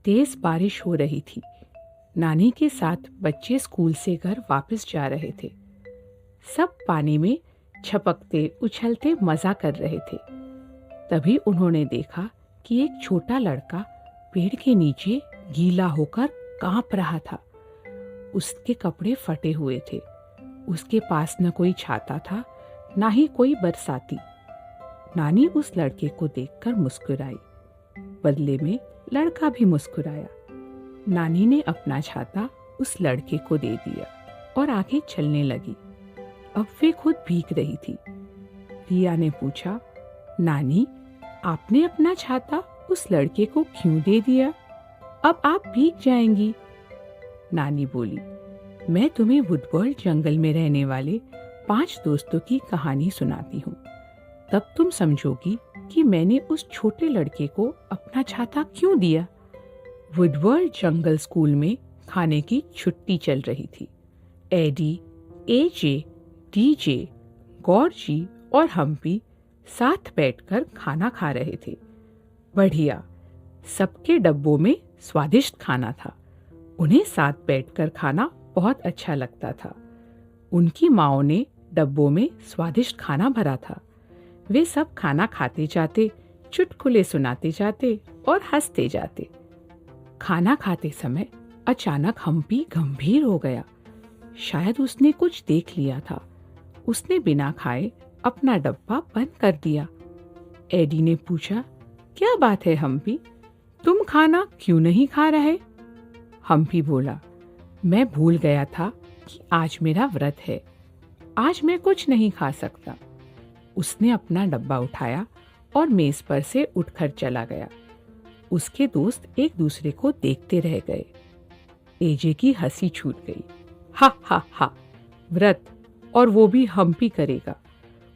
तेज बारिश हो रही थी। नानी के साथ बच्चे स्कूल से घर वापस जा रहे थे। सब पानी में छपकते उछलते मजा कर रहे थे। तभी उन्होंने देखा कि एक छोटा लड़का पेड़ के नीचे गीला होकर कांप रहा था। उसके कपड़े फटे हुए थे। उसके पास न कोई छाता था, ना ही कोई बरसाती। नानी उस लड़के को देखकर मुस्कुराई। बदले में लड़का भी मुस्कुराया। नानी ने अपना छाता उस लड़के को दे दिया और आगे चलने लगी। अब वे खुद भीग रही थी। रिया ने पूछा, नानी, आपने अपना छाता उस लड़के को क्यों दे दिया? अब आप भीग जाएंगी। नानी बोली, मैं तुम्हें वुडवर्ल्ड जंगल में रहने वाले 5 दोस्तों की कहानी सुनाती हूँ। तब तुम समझोगी कि मैंने उस छोटे लड़के को अपना छाता क्यों दिया। वुडवर्ल्ड जंगल स्कूल में खाने की छुट्टी चल रही थी। एडी, एजे, डीजे, गॉर्जी और हम्पी साथ बैठकर खाना खा रहे थे। बढ़िया, सबके डब्बों में स्वादिष्ट खाना था। उन्हें साथ बैठकर खाना बहुत अच्छा लगता था। उनकी माओ ने डब्बों में स्वादिष्ट खाना भरा था। वे सब खाना खाते जाते, चुटकुले सुनाते जाते और हंसते जाते। खाना खाते समय अचानक हम्पी गंभीर हो गया। शायद उसने कुछ देख लिया था। उसने बिना खाए अपना डब्बा बंद कर दिया। एडी ने पूछा, क्या बात है हम्पी, तुम खाना क्यों नहीं खा रहे? हम्पी बोला, मैं भूल गया था कि आज मेरा व्रत है। आज मैं कुछ नहीं खा सकता। उसने अपना डब्बा उठाया और मेज पर से उठकर चला गया। उसके दोस्त एक दूसरे को देखते रह गए। एजे की हंसी छूट गई। हा हा हा, व्रत, और वो भी हम्पी करेगा।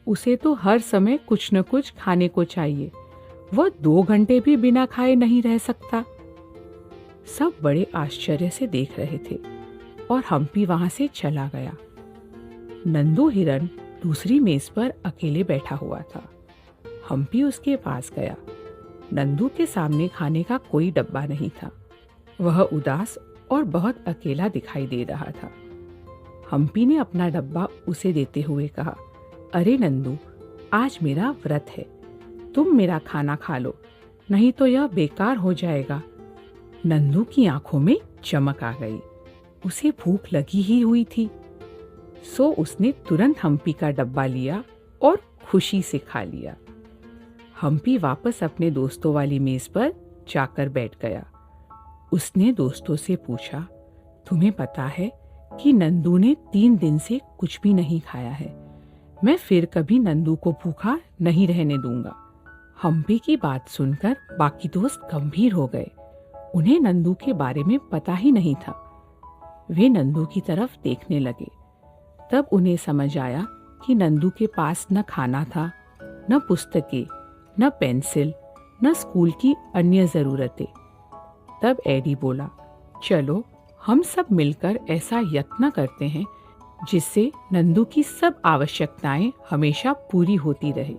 उसे तो हर समय कुछ न कुछ खाने को चाहिए। वह 2 घंटे भी बिना खाए नहीं रह सकता। सब बड़े आश्चर्य से देख रहे थे और हम्पी वहां से चला गया। नंदू हिरन दूसरी मेज पर अकेले बैठा हुआ था। हम्पी उसके पास गया। नंदू के सामने खाने का कोई डब्बा नहीं था। वह उदास और बहुत अकेला दिखाई दे रहा था। हम्पी ने अपना डब्बा उसे देते हुए कहा, अरे नंदू, आज मेरा व्रत है। तुम मेरा खाना खा लो, नहीं तो यह बेकार हो जाएगा। नंदू की आंखों में चमक आ गई। उसे भूख लगी ही हुई थी। सो उसने तुरंत हम्पी का डब्बा लिया और खुशी से खा लिया। हम्पी वापस अपने दोस्तों वाली मेज पर जाकर बैठ गया। उसने दोस्तों से पूछा, तुम्हें पता है कि नंदू ने 3 दिन से कुछ भी नहीं खाया है। मैं फिर कभी नंदू को भूखा नहीं रहने दूंगा। हम्पी की बात सुनकर बाकी दोस्त गंभीर हो गए। उन्हें नंदू के बारे में पता ही नहीं था। वे नंदू की तरफ देखने लगे। तब उन्हें समझ आया कि नंदू के पास न खाना था, न पुस्तकें, न पेंसिल, न स्कूल की अन्य जरूरतें। तब एडी बोला, चलो हम सब मिलकर ऐसा यत्न करते हैं जिससे नंदू की सब आवश्यकताएं हमेशा पूरी होती रहे।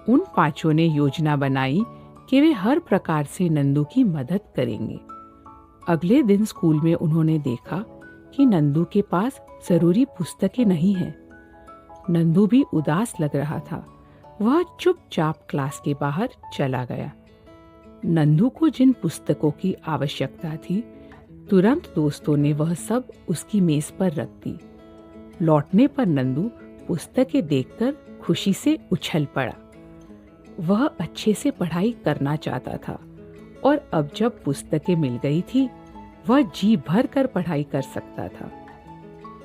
उन 5 ने योजना बनाई कि वे हर प्रकार से नंदू की मदद करेंगे। अगले दिन स्कूल में उन्होंने देखा कि नंदू के पास जरूरी पुस्तकें नहीं हैं। नंदू भी उदास लग रहा था। वह चुपचाप क्लास के बाहर चला गया। नंदू को जिन पुस्तकों की आवश्यकता थी, तुरंत दोस्तों ने वह सब उसकी मेज पर रख दी। लौटने पर नंदू पुस्तकें देखकर खुशी से उछल पड़ा। वह अच्छे से पढ़ाई करना चाहता था और अब जब पुस्तकें मिल गई थी, वह जी भर कर पढ़ाई कर सकता था।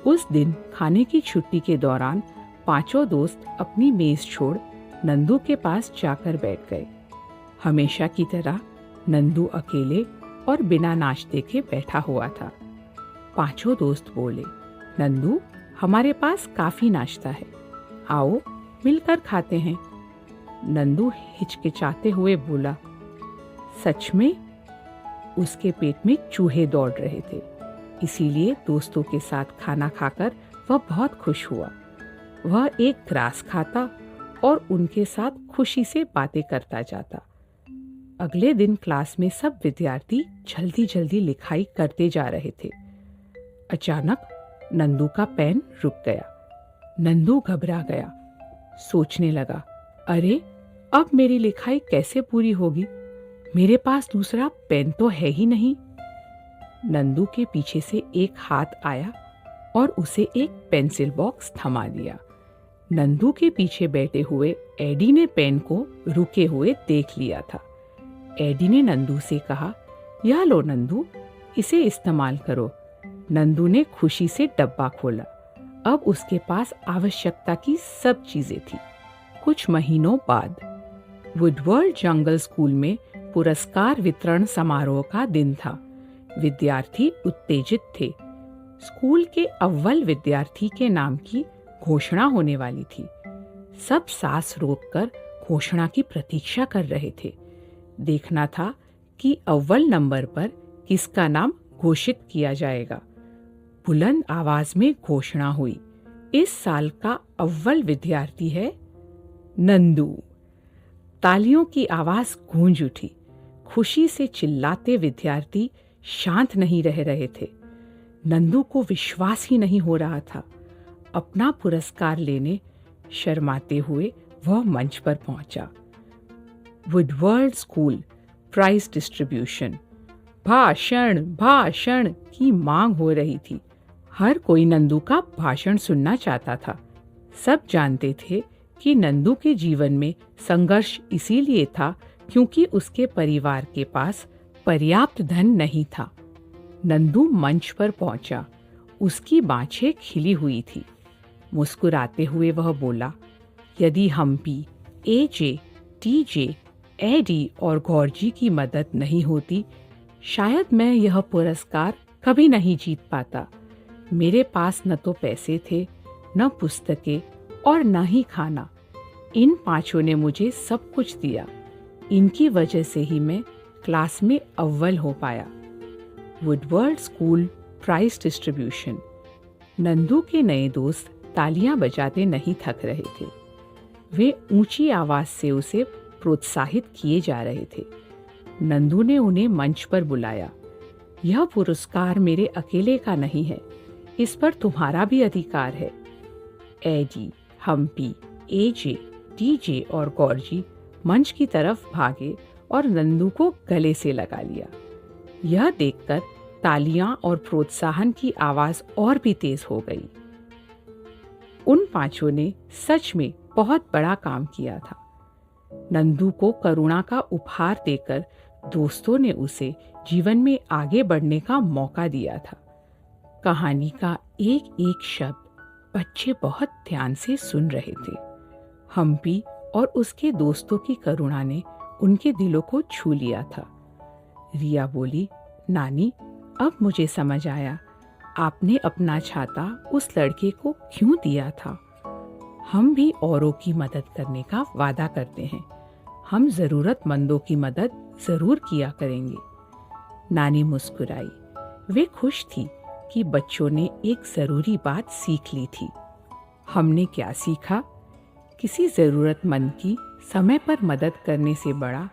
उस दिन खाने की छुट्टी के दौरान 5 दोस्त अपनी मेज छोड़ नंदू के पास जाकर बैठ गए। हमेशा की तरह नंदू अकेले और बिना नाश्ते के बैठा हुआ था। 5 दोस्त बोले, नंदू, हमारे पास काफी नाश्ता है, आओ मिलकर खाते हैं। नंदू हिचकिचाते हुए बोला, सच में? उसके पेट में चूहे दौड़ रहे थे, इसीलिए दोस्तों के साथ खाना खाकर वह बहुत खुश हुआ। वह एक ग्रास खाता और उनके साथ खुशी से बातें करता जाता। अगले दिन क्लास में सब विद्यार्थी जल्दी जल्दी लिखाई करते जा रहे थे। अचानक नंदू का पेन रुक गया। नंदू घबरा गया, सोचने लगा, अरे अब मेरी लिखाई कैसे पूरी होगी? मेरे पास दूसरा पेन तो है ही नहीं। नंदू के पीछे से एक हाथ आया और उसे एक पेंसिल बॉक्स थमा दिया। नंदू के पीछे बैठे हुए एडी ने पेन को रुके हुए देख लिया था। एडी ने नंदू से कहा, यह लो नंदू, इसे इस्तेमाल करो। नंदू ने खुशी से डब्बा खोला। अब उसके पास आवश्यकता की सब चीजें थी। कुछ महीनों बाद वुडवर्ल्ड जंगल स्कूल में पुरस्कार वितरण समारोह का दिन था। विद्यार्थी उत्तेजित थे। स्कूल के अव्वल विद्यार्थी के नाम की घोषणा होने वाली थी। सब सांस रोककर घोषणा की प्रतीक्षा कर रहे थे। देखना था कि अव्वल नंबर पर किसका नाम घोषित किया जाएगा। बुलंद आवाज में घोषणा हुई, इस साल का अव्वल विद्यार्थी है नंदू। तालियों की आवाज गूंज उठी। खुशी से चिल्लाते विद्यार्थी शांत नहीं रह रहे थे। नंदू को विश्वास ही नहीं हो रहा था। अपना पुरस्कार लेने शर्माते हुए वह मंच पर पहुंचा। वुडवर्ल्ड स्कूल प्राइज डिस्ट्रीब्यूशन, भाषण भाषण की मांग हो रही थी। हर कोई नंदू का भाषण सुनना चाहता था। सब जानते थे कि नंदू के जीवन में संघर्ष इसीलिए था क्योंकि उसके परिवार के पास पर्याप्त धन नहीं था। नंदू मंच पर पहुंचा। उसकी बाँछें खिली हुई थी। मुस्कुराते हुए वह बोला, यदि हम्पी, एजे, टीजे, एडी और गौरजी की मदद नहीं होती, शायद मैं यह पुरस्कार कभी नहीं जीत पाता। मेरे पास न तो पैसे थे, न पुस्तकें और न ही खाना। इन पांचों ने मुझे सब कुछ दिया। इनकी वजह से ही मैं क्लास में अव्वल हो पाया। वुडवर्ल्ड स्कूल प्राइज डिस्ट्रीब्यूशन। नंदू के नए दोस्त तालियां बजाते नहीं थक रहे थे। वे ऊंची आवाज से उसे प्रोत्साहित किए जा रहे थे। नंदू ने उन्हें मंच पर बुलाया। यह पुरस्कार मेरे अकेले का नहीं है, इस पर तुम्हारा भी अधिकार है। एडी, हम्पी, एजे, टीजे और गौरजी मंच की तरफ भागे और नंदू को गले से लगा लिया। यह देखकर तालियां और प्रोत्साहन की आवाज और भी तेज हो गई। उन पांचों ने सच में बहुत बड़ा काम किया था। नंदू को करुणा का उपहार देकर दोस्तों ने उसे जीवन में आगे बढ़ने का मौका दिया था। कहानी का एक एक शब्द बच्चे बहुत ध्यान से सुन रहे थे। हम्पी और उसके दोस्तों की करुणा ने उनके दिलों को छू लिया था। रिया बोली, नानी, अब मुझे समझ आया आपने अपना छाता उस लड़के को क्यों दिया था। हम भी औरों की मदद करने का वादा करते हैं। हम जरूरतमंदों की मदद जरूर किया करेंगे। नानी मुस्कुराई। वे खुश थी कि बच्चों ने एक जरूरी बात सीख ली थी। हमने क्या सीखा? किसी जरूरतमंद की समय पर मदद करने से बड़ा